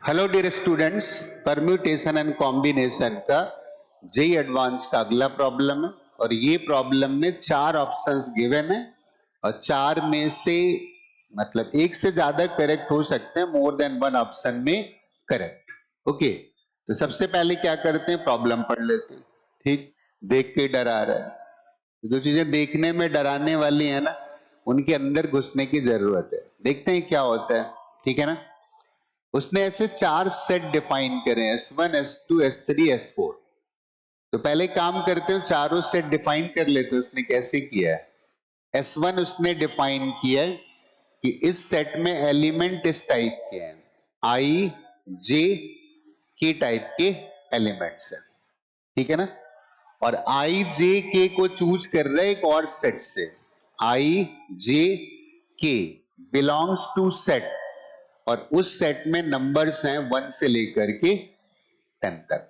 Hello dear students, permutation and combination का JEE advance का अगला प्रॉब्लम है और ये प्रॉब्लम में चार ऑप्शंस गिवन है और चार में से मतलब एक से ज्यादा करेक्ट हो सकते हैं, मोर देन वन ऑप्शन में करेक्ट। ओके, तो सबसे पहले क्या करते हैं, प्रॉब्लम पढ़ लेते हैं। ठीक, देख के डरा रहा है। जो चीजें देखने में डराने वाली है ना, उनके अंदर घुसने की जरूरत है। देखते हैं क्या होता है। ठीक है ना। उसने ऐसे चार सेट डिफाइन करे, S1 S2 S3 S4। तो पहले काम करते हो, चारों सेट डिफाइन कर लेते हो। उसने कैसे किया है। S1 उसने डिफाइन किया है कि इस सेट में एलिमेंट इस टाइप के हैं, I J K टाइप के एलिमेंट्स हैं। ठीक है ना। और I J K को चूज कर रहा है एक और सेट से। I J K belongs to set और उस सेट में नंबर्स हैं 1 से लेकर के 10 तक।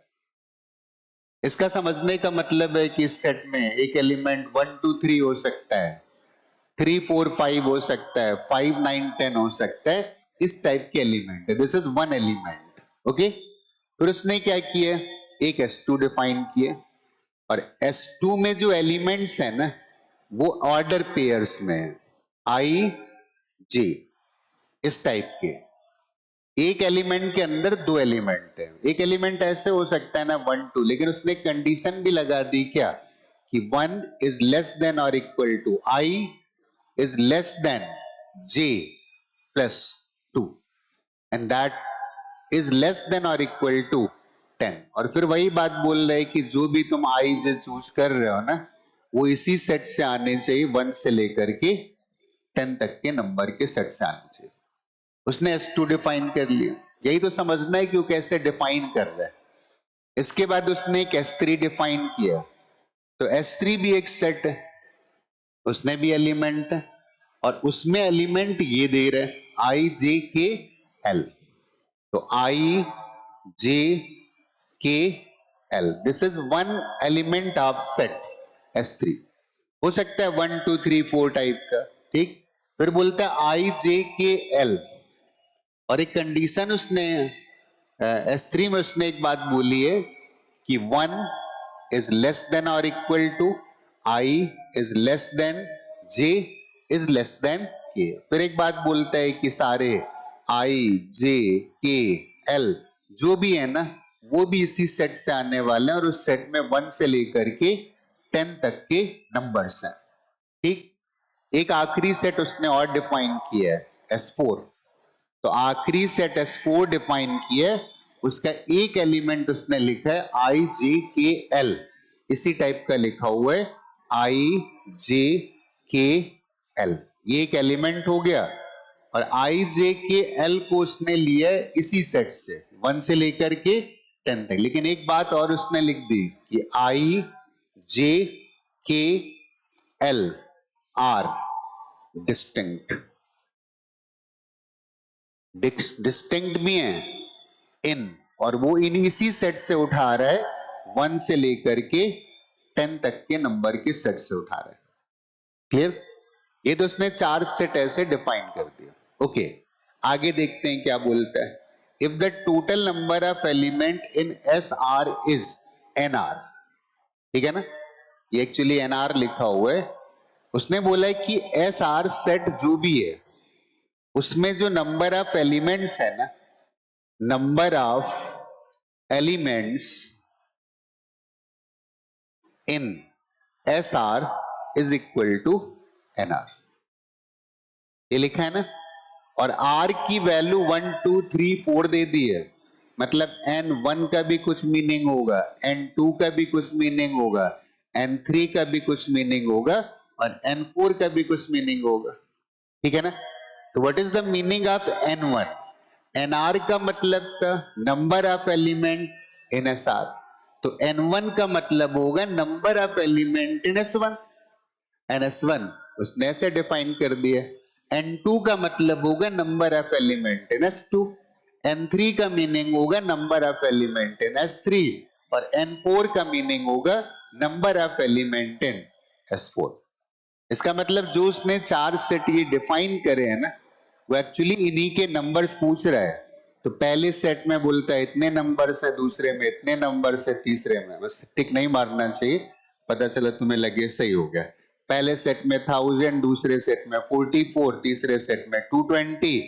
इसका समझने का मतलब है कि इस सेट में एक एलिमेंट 1 2 3 हो सकता है, 3 4 5 हो सकता है, 5 9 10 हो सकता है। इस टाइप के एलिमेंट है। This is one element. Okay, फिर उसने क्या किया, एक S2 डिफाइन किए और S2 में जो एलिमेंट्स है ना, वो ऑर्डर पेयर्स में है, I J इस टाइप के। एक एलिमेंट के अंदर दो एलिमेंट है। एक एलिमेंट ऐसे हो सकता है ना 1 2, लेकिन उसने कंडीशन भी लगा दी क्या, कि 1 इज लेस देन और equal to I is less than J plus 2 and that is less than और इक्वल टू 10। और फिर वही बात बोल रहे कि जो भी तुम I J चूज कर रहे हो ना, वो इसी सेट से आने चाहिए, 1 से लेकर के 10 तक के नंबर के सेट से आने चाहिए। उसने S2 डिफाइन कर लिया। यही तो समझना है कि वो कैसे डिफाइन कर रहा है। इसके बाद उसने एक S3 डिफाइन किया। तो S3 भी एक सेट है, उसने भी एलिमेंट है और उसमें एलिमेंट ये दे रहे हैं I J K L। तो I J K L, this is one element of set S3। हो सकता है 1 2 3 4 टाइप का। ठीक, फिर बोलता है I J K L और एक कंडीशन उसने S3 में उसने एक बात बोली है कि 1 इज लेस देन और equal to I is less than J is less than K। फिर एक बात बोलता है कि सारे I J K L जो भी है ना, वो भी इसी सेट से आने वाले हैं और उस सेट में 1 से लेकर के 10 तक के नंबर्स हैं। ठीक, एक आखिरी सेट उसने और डिफाइन किया है S4। तो आखिरी सेट S4 डिफाइन किया, उसका एक एलिमेंट उसने लिखा है I J K L, इसी टाइप का लिखा हुआ है I J K L। ये एक एलिमेंट हो गया और I J K L को उसने लिया है इसी सेट से 1 से लेकर के 10 तक। लेकिन एक बात और उसने लिख दी कि I J K L are distinct. Distinct भी है इन, और वो इन इसी सेट से उठा रहा है 1 से लेकर के 10 तक के नंबर के सेट से उठा रहा है। क्लियर। ये तो उसने चार सेट ऐसे डिफाइन कर दिया। ओके, आगे देखते हैं क्या बोलता है। If the total number of element in S R is N R. ठीक है ना, ये एक्चुअली एन आर लिखा हुआ है। उसने बोला है कि एस आर सेट जो भी है उसमें जो नंबर ऑफ एलिमेंट्स है ना, number of elements in SR is equal to NR। ये लिखा है ना। और R की वैल्यू 1 2 3 4 दे दी है, मतलब N1 का भी कुछ मीनिंग होगा, N2 का भी कुछ मीनिंग होगा, N3 का भी कुछ मीनिंग होगा और N4 का भी कुछ मीनिंग होगा। ठीक है ना। तो what is the meaning of N1? NR का मतलब का number of element in SR, तो N1 का मतलब होगा number of element in S1। NS1 उसने ऐसे डिफाइन कर दिया। N2 का मतलब होगा number of element in S2। N3 का मीनिंग होगा number of element in S3 और N4 का मीनिंग होगा number of element in S4। इसका मतलब जो उसने चार सेट ये डिफाइन करे हैं ना, वो एक्चुअली इन्हीं के नंबर्स पूछ रहा है। तो पहले सेट में बोलता है इतने नंबर से, दूसरे में इतने नंबर से, तीसरे में, बस टिक नहीं मारना चाहिए, पता चला तुम्हें लगे सही हो गया। पहले सेट में 1000, दूसरे सेट में 44, तीसरे सेट में 220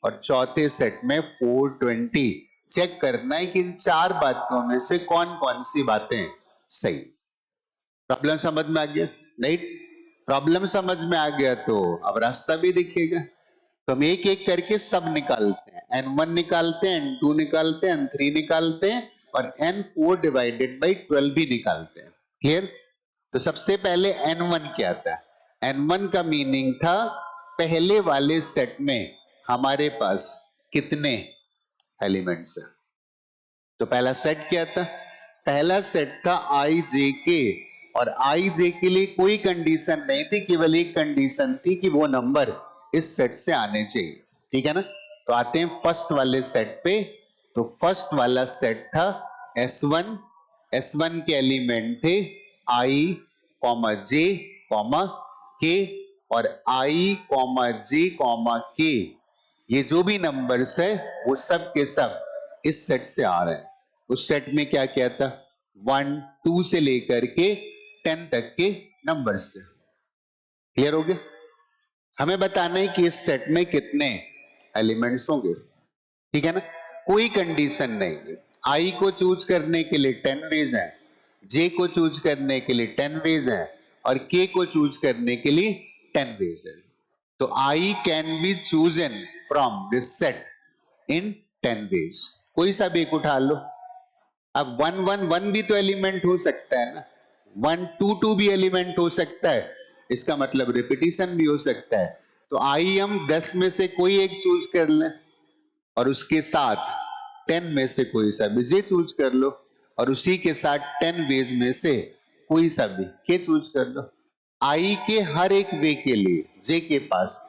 और चौथे सेट में 420। चेक करना है कि इन चार बातों में से कौन कौन सी बातें सही। प्रॉब्लम समझ में आ गया? नहीं, प्रॉब्लम समझ में आ गया तो अब रास्ता भी दिखेगा। तो हम एक एक करके सब निकालते हैं, n1 निकालते हैं, n2 निकालते हैं, n3 निकालते हैं और n4 डिवाइडेड बाई 12 भी निकालते हैं। क्लियर? तो सबसे पहले n1 क्या था? n1 का मीनिंग था पहले वाले सेट में हमारे पास कितने एलिमेंट्स हैं। तो पहला सेट क्या था? पहला सेट था आई जे के, और आई जे के लिए कोई कंडीशन नहीं थी, केवल एक कंडीशन थी कि वो नंबर इस सेट से आने चाहिए। ठीक है ना? तो आते हैं फर्स्ट वाले सेट पे। तो फर्स्ट वाला सेट था S1, S1 के एलिमेंट थे आई कॉमा जे कॉमा के, और आई कॉमा जे कॉमा के ये जो भी नंबर्स है वो सब के सब इस सेट से आ रहे हैं। उस सेट में क्या क्या था? 1, 2 से लेकर के 10 तक के नंबर्स थे। क्लियर हो गया? हमें बताना है कि इस सेट में कितने एलिमेंट्स होंगे। ठीक है ना? कोई कंडीशन नहीं है। आई को चूज करने के लिए 10 वेज हैं, जे को चूज करने के लिए 10 वेज हैं और के को चूज करने के लिए 10 वेज है। तो I can be chosen from this set in 10 ways. कोई सा भी एक उठा लो। अब 1, 1, 1 भी तो एलिमेंट हो सकता है ना, 1, 2, 2 भी एलिमेंट हो सकता है, इसका मतलब रिपीटिशन भी हो सकता है। तो आई हम 10 में से कोई एक चूज कर लें और उसके साथ 10 में से कोई सा भी जे चूज कर लो, और उसी के साथ 10 वेज में से कोई सा भी के चूज कर लो। आई के हर एक वे के लिए जे के पास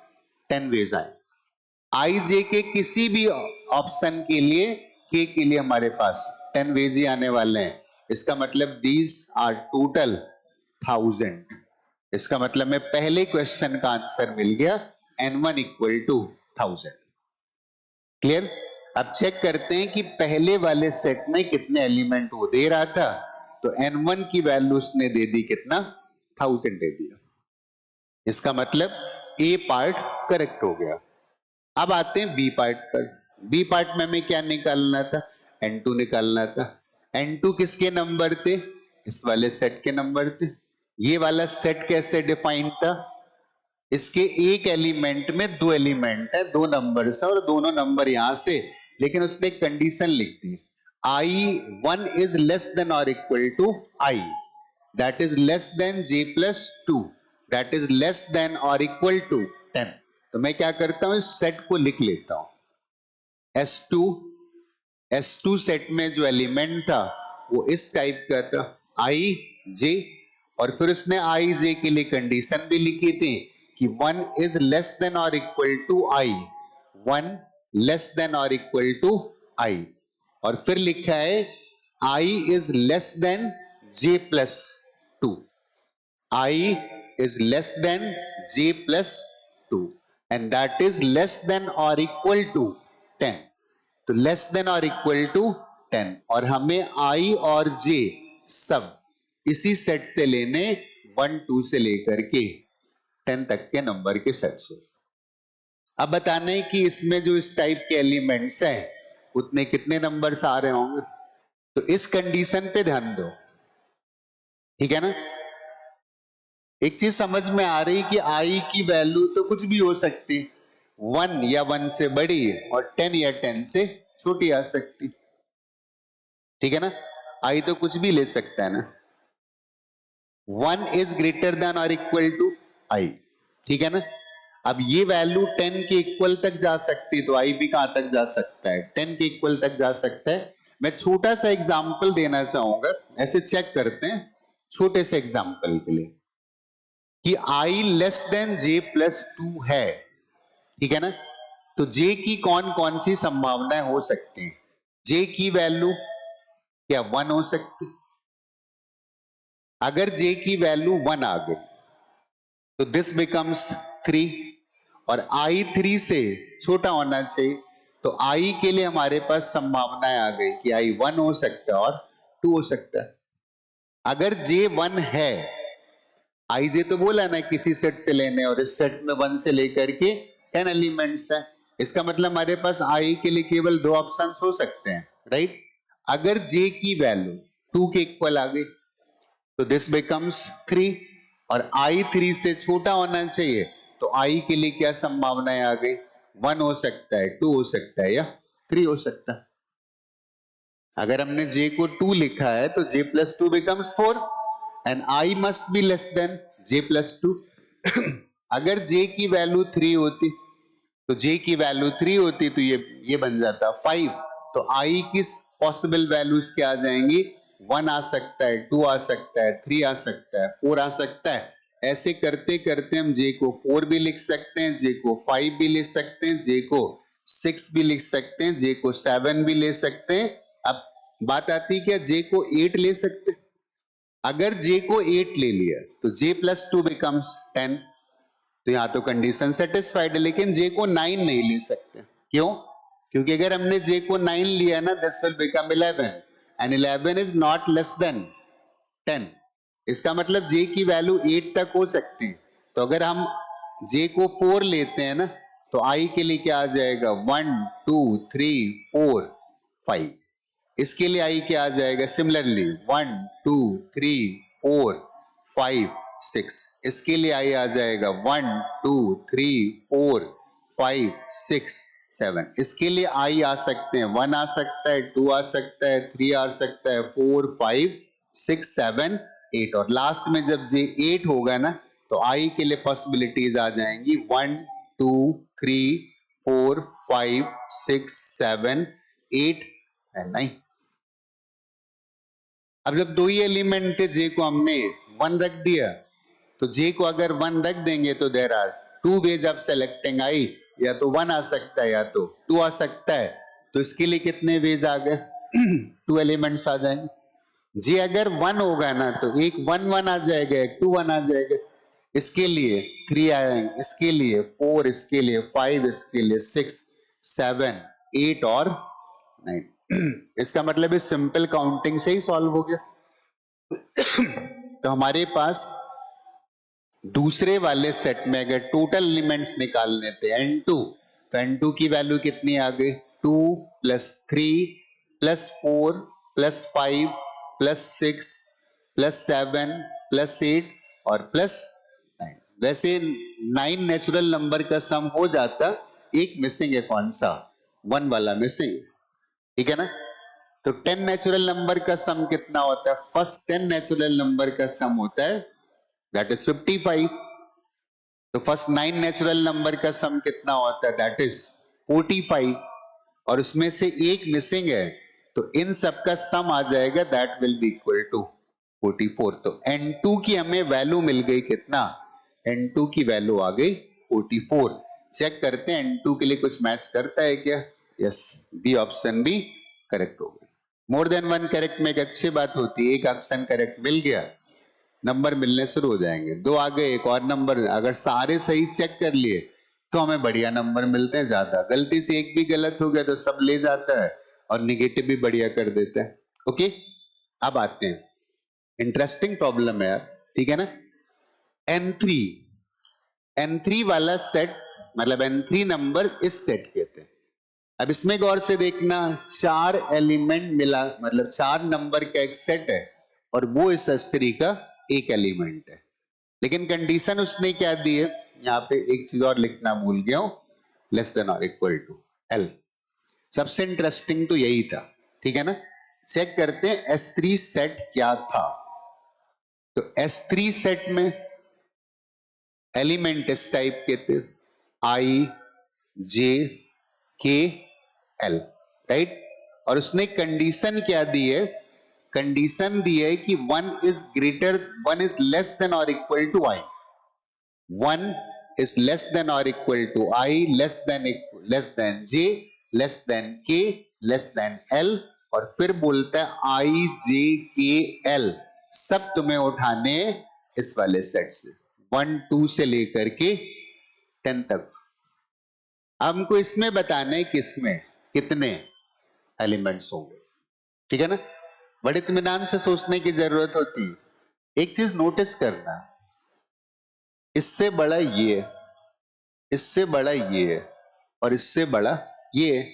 10 वेज आए। आई जे के किसी भी ऑप्शन के लिए के लिए हमारे पास 10 वेज ही आने वाले हैं। इसका मतलब दीज आर टोटल 1000। इसका मतलब में पहले क्वेश्चन का आंसर मिल गया, n1 इक्वल टू 1000। क्लियर? अब चेक करते हैं कि पहले वाले सेट में कितने एलिमेंट वो दे रहा था। तो n1 की वैल्यू उसने दे दी कितना? 1000 दे दिया। इसका मतलब ए पार्ट करेक्ट हो गया। अब आते हैं बी पार्ट पर। बी पार्ट में हमें क्या निकालना था? n2 निकालना था। n2 किसके नंबर थे? इस वाले सेट के नंबर थे। ये वाला सेट कैसे डिफाइन था? इसके एक एलिमेंट में दो एलिमेंट है, दो नंबर है और दोनों नंबर यहां से, लेकिन उसने एक कंडीशन लिख दी, I1 is less than or equal to I, that is less than j plus 2, that is less than or equal to 10। तो मैं क्या करता हूं, इस सेट को लिख लेता हूं। S2 सेट में जो एलिमेंट था वो इस टाइप का था, I J, और फिर उसने I J के लिए कंडीशन भी लिखी थी कि 1 is less than or equal to I, 1 less than or equal to I, और फिर लिखा है I is less than J plus 2, I is less than J plus 2 and that is less than or equal to 10। तो less than और equal to 10, और हमें I और J सब इसी सेट से लेने, 1, 2 से लेकर के 10 तक के नंबर के सेट से। अब बताना है कि इसमें जो इस टाइप के एलिमेंट्स हैं उतने कितने नंबर्स आ रहे होंगे। तो इस कंडीशन पे ध्यान दो। ठीक है ना? एक चीज समझ में आ रही कि I की वैल्यू तो कुछ भी हो सकती, 1 या 1 से बड़ी और 10 या 10 से छोटी आ सकती। ठीक है ना? I तो कुछ भी ले सकता है ना। 1 is greater than or equal to I। ठीक है ना? अब ये वैल्यू 10 के इक्वल तक जा सकती, तो I भी कहां तक जा सकता है? 10 के इक्वल तक जा सकता है। मैं छोटा सा एग्जांपल देना चाहूंगा, ऐसे चेक करते हैं छोटे से एग्जांपल के लिए कि I less than J plus 2 है। ठीक है ना? तो J की कौन कौन सी संभावनाएं हो सकती हैं? J की वैल्यू क्या 1 हो सकती? अगर J की वैल्यू 1 आ गई तो दिस बिकम्स 3, और I 3 से छोटा होना चाहिए, तो आई के लिए हमारे पास संभावनाएं आ गई कि आई 1 हो सकता है और 2 हो सकता है। अगर जे 1 है, आई जे तो बोला ना किसी सेट से लेने, और इस सेट में 1 से लेकर के 10 एलिमेंट्स है, इसका मतलब हमारे पास आई के लिए केवल 2 ऑप्शंस हो सकते हैं, राइट। अगर जे की वैल्यू 2 के इक्वल आ गई तो दिस बिकम्स 3, और आई 3 से छोटा होना चाहिए, तो आई के लिए क्या संभावनाएं आ गई, 1 हो सकता है, 2 हो सकता है या 3 हो सकता है। अगर हमने j को 2 लिखा है तो j plus 2 becomes 4 and i must be less than j plus 2। अगर j की वैल्यू 3 होती तो j की वैल्यू 3 होती तो ये बन जाता 5। तो i किस पॉसिबल वैल्यूज के आ जाएंगी, 1 आ सकता है, 2 आ सकता है, 3 आ सकता है, 4 आ सकता है। ऐसे करते करते हम j को 4 भी लिख सकते हैं, j को 5 भी लिख सकते हैं, j को 6 भी लिख सकते हैं, j को 7 भी ले सकते हैं। अब बात आती है क्या j को 8 ले सकते हैं। अगर j को 8 ले लिया तो j प्लस 2 बिकम्स 10, तो यहां तो कंडीशन सेटिस्फाइड है। लेकिन j को 9 नहीं ले सकते, क्यों, क्योंकि अगर हमने j को 9 लिया ना, this will become 11 and 11 is not less than 10। इसका मतलब j की वैल्यू 8 तक हो सकती है। तो अगर हम j को 4 लेते हैं ना, तो i के लिए क्या आ जाएगा, 1 2 3 4 5। इसके लिए i क्या आ जाएगा, सिमिलरली 1 2 3 4 5 6। इसके लिए i आ जाएगा 1 2 3 4 5 6 7। इसके लिए i आ सकते हैं 1 आ सकता है, 2 आ सकता है, 3 आ सकता है, 4 5 6 7 8, और लास्ट में जब j 8 होगा ना, तो i के लिए पॉसिबिलिटीज आ जाएंगी 1 2 3 4 5 6 7 8 एंड 9। अब जब 2 ही एलिमेंट थे, j को हमने 1 रख दिया, तो j को अगर 1 रख देंगे तो there are 2 ways of selecting i, या तो 1 आ सकता है या तो 2 आ सकता है। तो इसके लिए कितने वेज आ गए, 2 एलिमेंट्स आ जाएंगे। j अगर 1 होगा ना, तो एक 1 1 आ जाएगा, एक 2 1 आ जाएगा। इसके लिए 3 आएंगे, इसके लिए 4, इसके लिए 5, इसके लिए 6 7 8 और 9। इसका मतलब इस सिंपल काउंटिंग से ही सॉल्व हो गया। तो हमारे पास दूसरे वाले सेट में अगर टोटल एलिमेंट्स निकालने थे n2, तो n2 की वैल्यू कितनी आ गई, 2 plus 3 plus 4 plus 5 plus 6 plus 7 plus 8 और प्लस 9। वैसे 9 नेचुरल नंबर का सम हो जाता, एक मिसिंग है, कौन सा, 1 वाला मिसिंग, ठीक है ना। तो 10 नेचुरल नंबर का सम कितना होता है, फर्स्ट 10 नेचुरल नंबर का सम होता है दैट इज 55। तो फर्स्ट 9 नेचुरल नंबर का सम कितना होता है, दैट इज 45, और उसमें से एक मिसिंग है, तो इन सब का सम आ जाएगा, that will be equal to 44। तो n2 की हमें वैल्यू मिल गई कितना, n2 की वैल्यू आ गई 44। चेक करते हैं n2 के लिए कुछ मैच करता है क्या, यस, बी ऑप्शन भी करेक्ट हो गई। मोर देन 1 करेक्ट में एक अच्छी बात होती है, एक ऑप्शन करेक्ट मिल गया, नंबर मिलने शुरू हो जाएंगे। 2 आ गए, एक और नंबर, अगर सारे सही चेक कर लिए तो हमें बढ़िया नंबर मिलते हैं ज्यादा। गलती से एक भी गलत हो गया तो सब ले जाता है, और निगेटिव भी बढ़िया कर देता है। ओके, अब आते हैं, इंटरेस्टिंग प्रॉब्लम है यार, ठीक है ना। n3 n3 वाला सेट, मतलब n3 नंबर इस सेट के थे। अब इसमें गौर से देखना, 4 एलिमेंट मिला, मतलब 4 नंबर का एक सेट है, और वो इस S3 का एक एलिमेंट है। लेकिन कंडीशन उसने क्या दी है, यहां पे एक चीज और लिखना भूल गया हूं, लेस देन और इक्वल टू L। सबसे इंटरेस्टिंग तो यही था, ठीक है ना। चेक करते हैं S3 सेट क्या था। तो S3 सेट में एलिमेंट इस टाइप के थे, I J K L, right. और उसने कंडीशन क्या दी है, कंडीशन दी है कि 1 इज लेस देन और equal to I, 1 is less than or equal to I, less than J, less than K, less than L, और फिर बोलता है I J K L सब तुम्हें उठाने इस वाले सेट से, 1 2 से लेकर के 10 तक। हमको इसमें बताना है किसमें, कितने एलिमेंट्स होंगे, ठीक है ना। बड़े इत्मीनान से सोचने की जरूरत होती है। एक चीज नोटिस करना, इससे बड़ा ये, इससे बड़ा ये, और इससे बड़ा ये,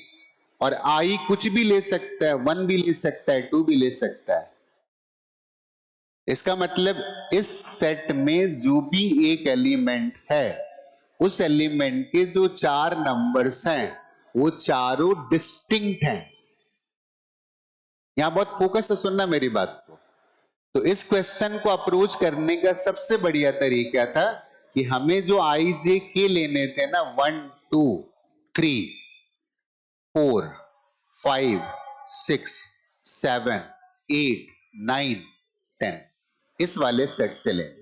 और आई कुछ भी ले सकता है, 1 भी ले सकता है, 2 भी ले सकता है। इसका मतलब इस सेट में जो भी एक एलिमेंट है, उस एलिमेंट के जो 4 नंबर्स हैं वो चारों डिस्टिंक्ट हैं। यहां बहुत फोकस से सुनना मेरी बात को। तो इस क्वेश्चन को अप्रोच करने का सबसे बढ़िया तरीका था कि हमें जो आई जे के लेने थे ना, 1 2 3 4 5 6 7 8 9 10, इस वाले सेट से लेने।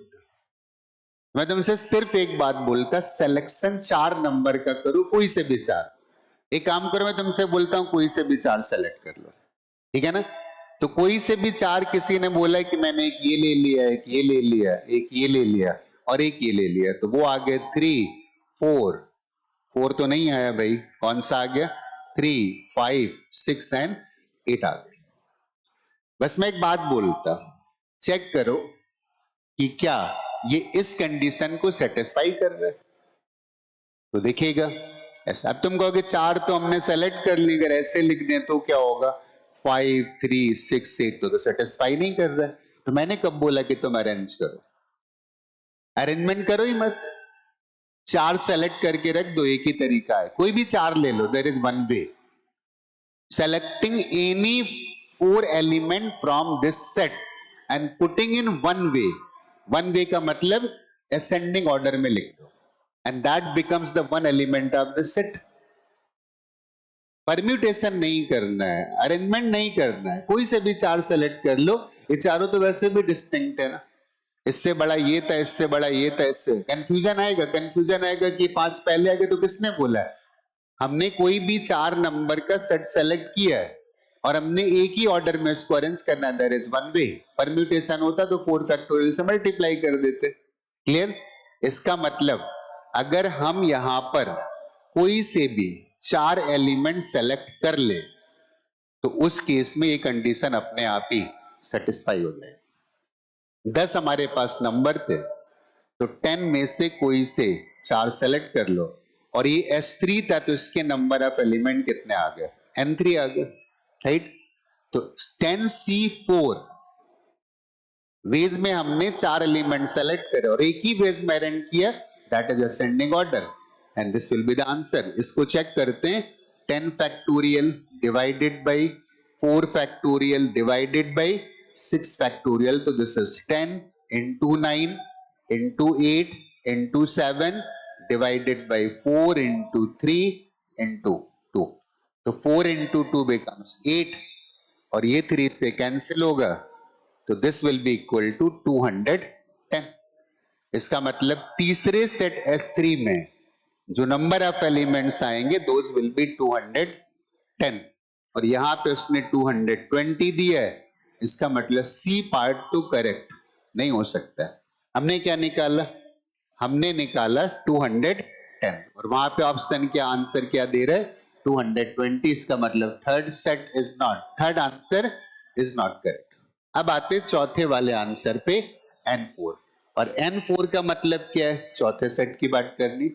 मैं तुमसे सिर्फ एक बात बोलता, सिलेक्शन 4 नंबर का करो, कोई से भी 4। एक काम करो, मैं तुमसे बोलता हूं कोई से भी 4 सेलेक्ट कर लो, ठीक है ना। तो कोई से भी 4 किसी ने बोला कि मैंने एक ये ले लिया, एक ये ले लिया, एक ये ले लिया और एक ये ले लिया, तो वो आ गए 3 4, 4 तो नहीं आया भाई, कौन सा आ गया, 3 5 6 एंड 8 आ गए। बस मैं एक बात बोलता, चेक करो कि क्या ये इस कंडीशन को सेटिस्फाई कर रहा है, तो देखिएगा ऐसा। अब तुम कहोगे 4 तो हमने सेलेक्ट कर ली, अगर ऐसे लिख दें तो क्या होगा, 5 3 6 8, तो सेटिस्फाई नहीं कर रहा है। तो मैंने कब बोला कि तुम अरेंज करो, अरेंजमेंट करो ही मत, 4 सेलेक्ट करके रख दो, एक ही तरीका है, कोई भी 4 ले लो, there is one way, selecting any 4 element from this set and putting in one way. One way का मतलब ascending order में लिख दो, and that becomes the one element of the set. Permutation नहीं करना है, अरेंजमेंट नहीं करना है, कोई से भी 4 सेलेक्ट कर लो, ये चारों तो वैसे भी डिस्टिंक्ट है ना, इससे बड़ा ये था, इससे बड़ा ये था, इससे कंफ्यूजन आएगा, कंफ्यूजन आएगा कि 5 पहले आ गए तो किसने बोला है। हमने कोई भी 4 नंबर का सेट सेलेक्ट किया है और हमने एक ही ऑर्डर में इसको अरेंज करना है, that is one way. Permutation होता तो 4 फैक्टोरियल से मल्टीप्लाई कर देते, क्लियर। इसका मतलब अगर हम यहां पर कोई से भी 4 एलिमेंट सेलेक्ट कर ले तो उस केस में ये कंडीशन अपने आप ही सेटिस्फाई हो जाए। 10 हमारे पास नंबर थे, तो 10 में से कोई से 4 सेलेक्ट कर लो, और ये S3 था तो इसके नंबर ऑफ एलिमेंट कितने आ गए, N3 आ गए, राइट। तो 10C4 वेज में हमने 4 एलिमेंट सेलेक्ट करे और एक ही वेज में अरेंज किया, that is ascending order, and this will be the answer. इसको चेक करते हैं, 10 factorial divided by 4 factorial divided by 6 factorial, तो this is 10 into 9 into 8 into 7 divided by 4 into 3 into 2, तो 4 into 2 becomes 8 और ये 3 से कैंसिल होगा, तो this will be equal to 210। इसका मतलब तीसरे सेट S3 में जो नंबर ऑफ एलिमेंट्स आएंगे दोज विल बी 210, और यहां पे उसने 220 दिया है, इसका मतलब सी पार्ट तो करेक्ट नहीं हो सकता है। हमने क्या निकाला, हमने निकाला 210, और वहां पे ऑप्शन क्या आंसर क्या दे रहा है, 220। इसका मतलब third set is not, third answer is not correct. अब आते चौथे वाले आंसर पे N4, और N4 का मतलब क्या है, चौथे सेट की बात करनी।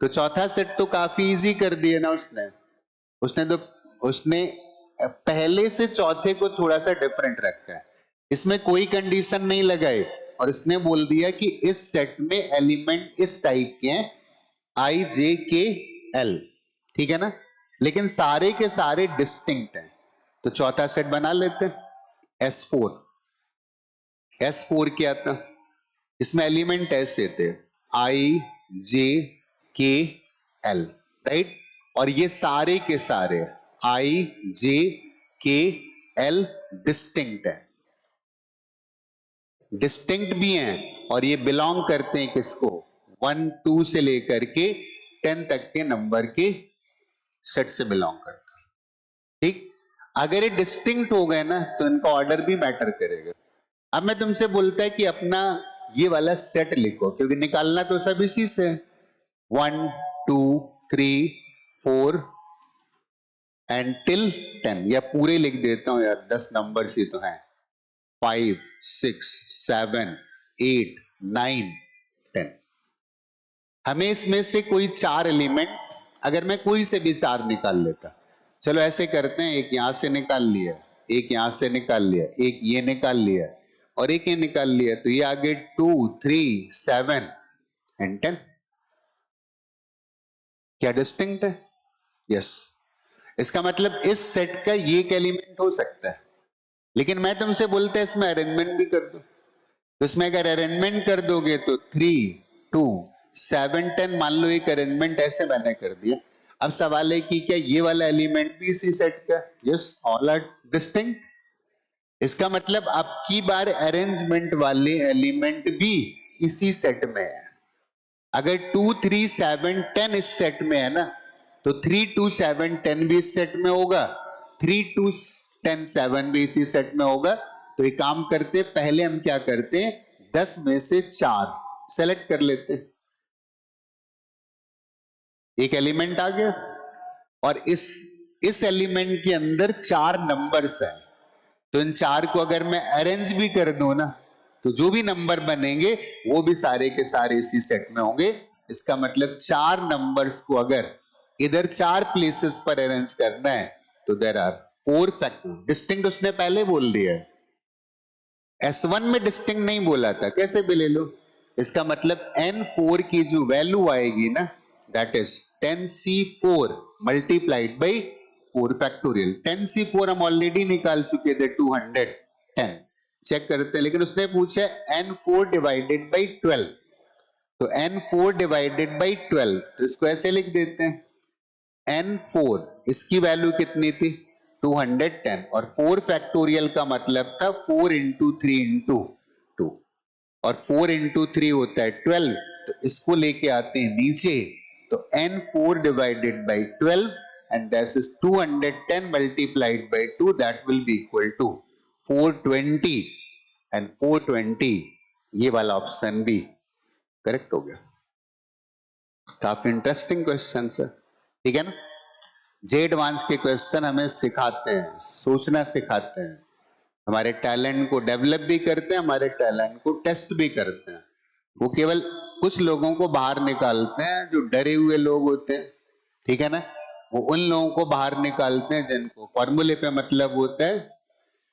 तो चौथा सेट तो काफी इजी कर दिया ना उसने पहले से चौथे को थोड़ा सा डिफरेंट रखा है, इसमें कोई कंडीशन नहीं लगाई, और इसने बोल दिया कि इस सेट में एलिमेंट इस टाइप के हैं I J K L, ठीक है ना, लेकिन सारे के सारे डिस्टिंक्ट हैं। तो चौथा सेट बना लेते हैं S4। S4 क्या था, इसमें एलिमेंट ऐसे थे I J K L, right, और ये सारे के सारे I J K L distinct है, डिस्टिंक्ट भी हैं, और ये बिलोंग करते हैं किसको, 1 2 से लेकर के 10 तक के नंबर के सेट से बिलोंग करते हैं, ठीक। अगर ये डिस्टिंक्ट हो गए ना तो इनका ऑर्डर भी मैटर करेगा। अब मैं तुमसे बोलता है कि अपना ये वाला सेट लिखो, क्योंकि निकालना तो सब इसी से, 1 2 3 4 एंड टिल 10, या पूरे लिख देता हूं यार, 10 नंबर्स ही तो हैं, 5 6 7 8 9 10। हमें इसमें से कोई 4 एलिमेंट, अगर मैं कोई से भी 4 निकाल लेता, चलो ऐसे करते हैं, एक यहां से निकाल लिया, एक यहां से निकाल लिया, एक ये निकाल लिया और एक ये निकाल लिया, तो ये आगे 2 3 7 एंड 10। क्या डिस्टिंक्ट है? यस। इसका मतलब इस सेट का ये एक एलिमेंट हो सकता है, लेकिन मैं तुमसे बोलता है इसमें अरेंजमेंट भी कर दो, तो इसमें अगर अरेंजमेंट कर दोगे तो 3 2 7 10 मान लो एक अरेंजमेंट ऐसे मैंने कर दिया। अब सवाल है कि क्या ये वाला एलिमेंट भी इसी सेट का? Yes, all are distinct. इसका मतलब अब की बार अरेंजमेंट वाले एलिमेंट भी इसी सेट में है। अगर 2 3 7 10 इस सेट में है ना, तो 3 2 7 10 भी इस सेट में होगा, 3 2 10 7 भी इसी सेट में होगा। तो एक काम करते, पहले हम क्या करते हैं, 10 में से 4 सेलेक्ट कर लेते, एक एलिमेंट आ गया और इस एलिमेंट के अंदर 4 नंबर्स हैं, तो इन 4 को अगर मैं अरेंज भी कर दूं ना, तो जो भी नंबर बनेंगे वो भी सारे के सारे इसी सेट में होंगे। इसका मतलब 4 नंबर्स को अगर इधर 4 प्लेसेस पर अरेंज करना है तो देयर आर 4 फैक्टर। डिस्टिंक्ट उसने पहले बोल दिया है, S1 में डिस्टिंक्ट नहीं बोला था, कैसे भी ले लो। इसका मतलब N4 की जो वैल्यू आएगी ना, that is 10C4 multiplied by 4 factorial. 10C4 हम ऑलरेडी निकाल चुके थे 210, चेक करते हैं, लेकिन उसने पूछा N4 डिवाइडेड बाई 12, तो N4 डिवाइडेड बाई 12, तो इसको ऐसे लिख देते हैं, N4 इसकी वैल्यू कितनी थी 210, और 4 फैक्टोरियल का मतलब था 4 इंटू 3 इंटू 2, और 4 इंटू 3 होता है 12, तो इसको लेके आते हैं नीचे, तो N4 divided by 12 and this is 210 multiplied by 2, that will be equal to 420, and 420 ये वाला ऑप्शन भी करेक्ट हो गया। काफी इंटरेस्टिंग क्वेश्चन है, ठीक है ना। जे एडवांस के क्वेश्चन हमें सिखाते हैं, सोचना सिखाते हैं, हमारे टैलेंट को डेवलप भी करते हैं, हमारे टैलेंट को टेस्ट भी करते हैं। वो केवल कुछ लोगों को बाहर निकालते हैं जो डरे हुए लोग होते हैं, ठीक है ना, वो उन लोगों को बाहर निकालते हैं जिनको फॉर्मूले पे मतलब होता है,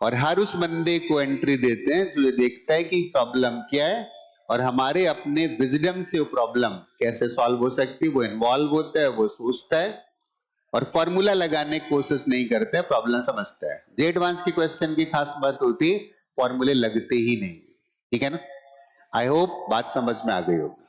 और हर उस बंदे को एंट्री देते हैं जो ये देखता है कि प्रॉब्लम क्या है और हमारे अपने विजडम से वो प्रॉब्लम कैसे सॉल्व हो सकती है, वो इन्वॉल्व होता है, वो सोचता है और फॉर्मूला लगाने की कोशिश नहीं करता है, प्रॉब्लम समझता है। जे एडवांस की क्वेश्चन की खास बात होती है फॉर्मूले लगते ही नहीं, ठीक है ना। आई होप बात समझ में आ गई होगी।